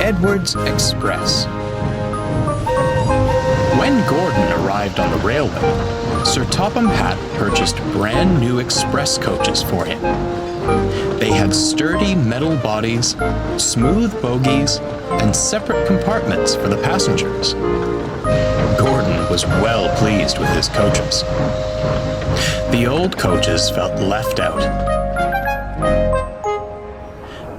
Edward's Express. When Gordon arrived on the railway, Sir Topham Hatt purchased brand new express coaches for him. They had sturdy metal bodies, smooth bogies, and separate compartments for the passengers. Gordon was well pleased with his coaches. The old coaches felt left out.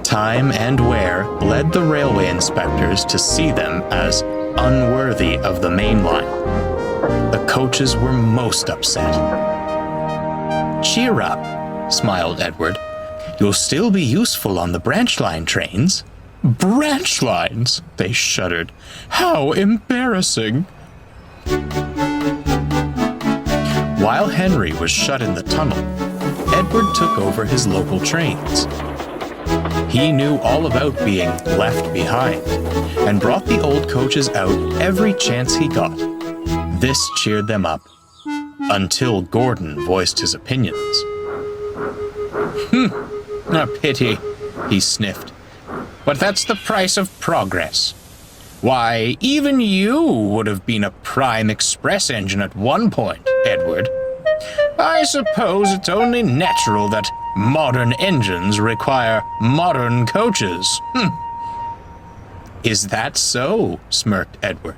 Time and wear led the railway inspectors to see them as unworthy of the main line. The coaches were most upset. "Cheer up," smiled Edward. "You'll still be useful on the branch line trains." "Branch lines?" they shuddered. "How embarrassing!" While Henry was shut in the tunnel, Edward took over his local trains. He knew all about being left behind and brought the old coaches out every chance he got. This cheered them up, until Gordon voiced his opinions. A pity," he sniffed. "But that's the price of progress. Why, even you would have been a prime express engine at one point, Edward. I suppose it's only natural that modern engines require modern coaches." "Is that so?" smirked Edward.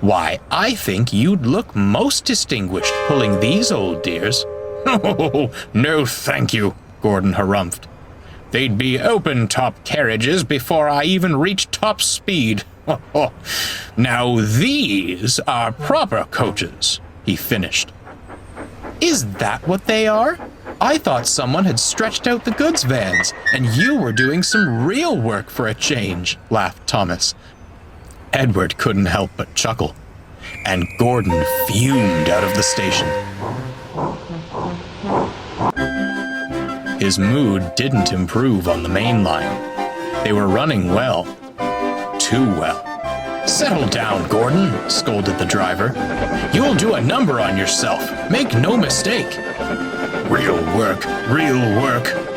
"Why, I think you'd look most distinguished pulling these old dears." "Oh, no thank you," Gordon harumphed. "They'd be open-top carriages before I even reached top speed. Now these are proper coaches," he finished. "Is that what they are? I thought someone had stretched out the goods vans, and you were doing some real work for a change," laughed Thomas. Edward couldn't help but chuckle, and Gordon fumed out of the station. His mood didn't improve on the main line. They were running well. Too well. "Settle down, Gordon," scolded the driver. "You'll do a number on yourself. Make no mistake." Real work,"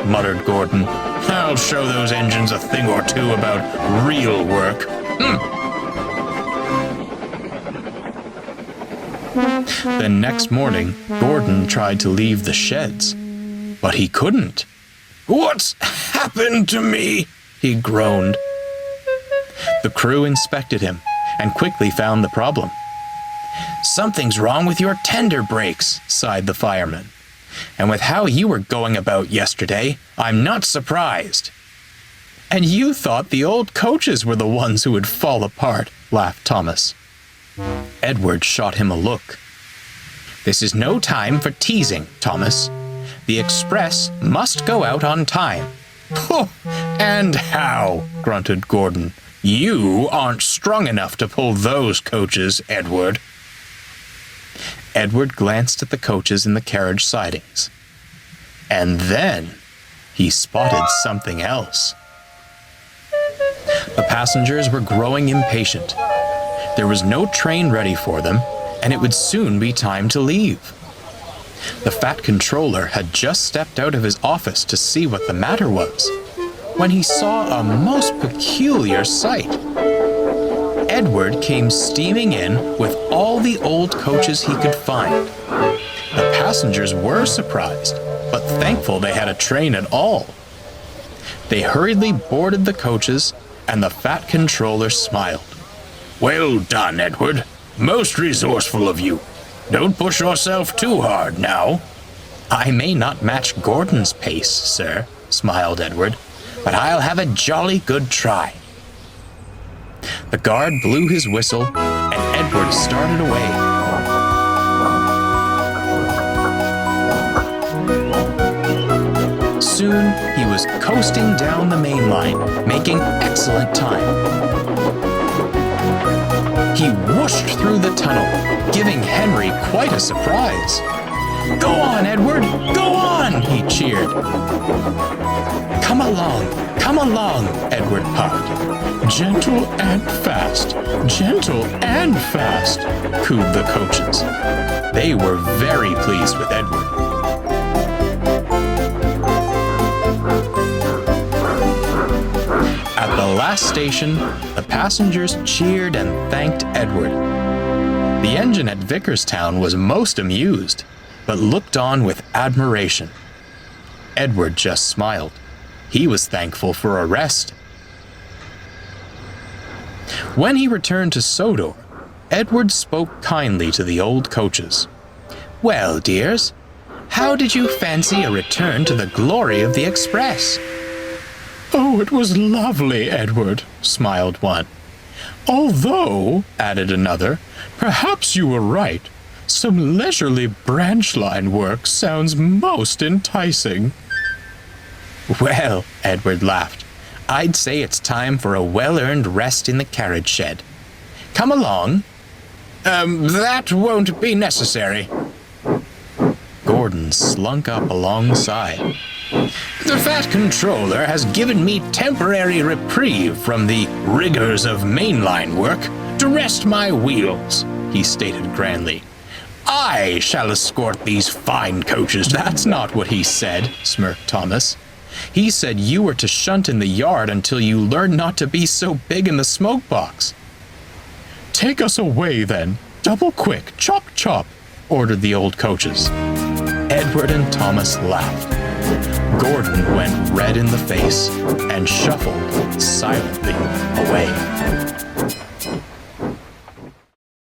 muttered Gordon. "I'll show those engines a thing or two about real work." The next morning, Gordon tried to leave the sheds, but he couldn't. "What's happened to me?" he groaned. The crew inspected him and quickly found the problem. "Something's wrong with your tender brakes," sighed the fireman. "And with how you were going about yesterday, I'm not surprised." "And you thought the old coaches were the ones who would fall apart," laughed Thomas. Edward shot him a look. "This is no time for teasing, Thomas. The express must go out on time." "And how?" grunted Gordon. "You aren't strong enough to pull those coaches, Edward." Edward glanced at the coaches in the carriage sidings. And then he spotted something else. The passengers were growing impatient. There was no train ready for them, and it would soon be time to leave. The fat controller had just stepped out of his office to see what the matter was, when he saw a most peculiar sight. Edward came steaming in with all the old coaches he could find. The passengers were surprised, but thankful they had a train at all. They hurriedly boarded the coaches, and the fat controller smiled. "Well done, Edward. Most resourceful of you. Don't push yourself too hard now." "I may not match Gordon's pace, sir," smiled Edward, "but I'll have a jolly good try." The guard blew his whistle, and Edward started away. Soon, he was coasting down the main line, making excellent time. He whooshed through the tunnel, giving Henry quite a surprise. "Go on, Edward! Go on!" he cheered. Come along," Edward puffed. "Gentle and fast, gentle and fast," cooed the coaches. They were very pleased with Edward. At the last station, the passengers cheered and thanked Edward. The engine at Vickerstown was most amused, but looked on with admiration. Edward just smiled. He was thankful for a rest. When he returned to Sodor, Edward spoke kindly to the old coaches. "Well, dears, how did you fancy a return to the glory of the Express?" "Oh, it was lovely, Edward," smiled one. "Although," added another, "perhaps you were right. Some leisurely branch line work sounds most enticing." "Well," Edward laughed, "I'd say it's time for a well-earned rest in the carriage shed. Come along." That won't be necessary." Gordon slunk up alongside. "The Fat Controller has given me temporary reprieve from the rigors of mainline work to rest my wheels," he stated grandly. "I shall escort these fine coaches." "That's not what he said," smirked Thomas. "He said you were to shunt in the yard until you learned not to be so big in the smoke box." "Take us away, then. Double quick, chop chop," ordered the old coaches. Edward and Thomas laughed. Gordon went red in the face and shuffled silently away.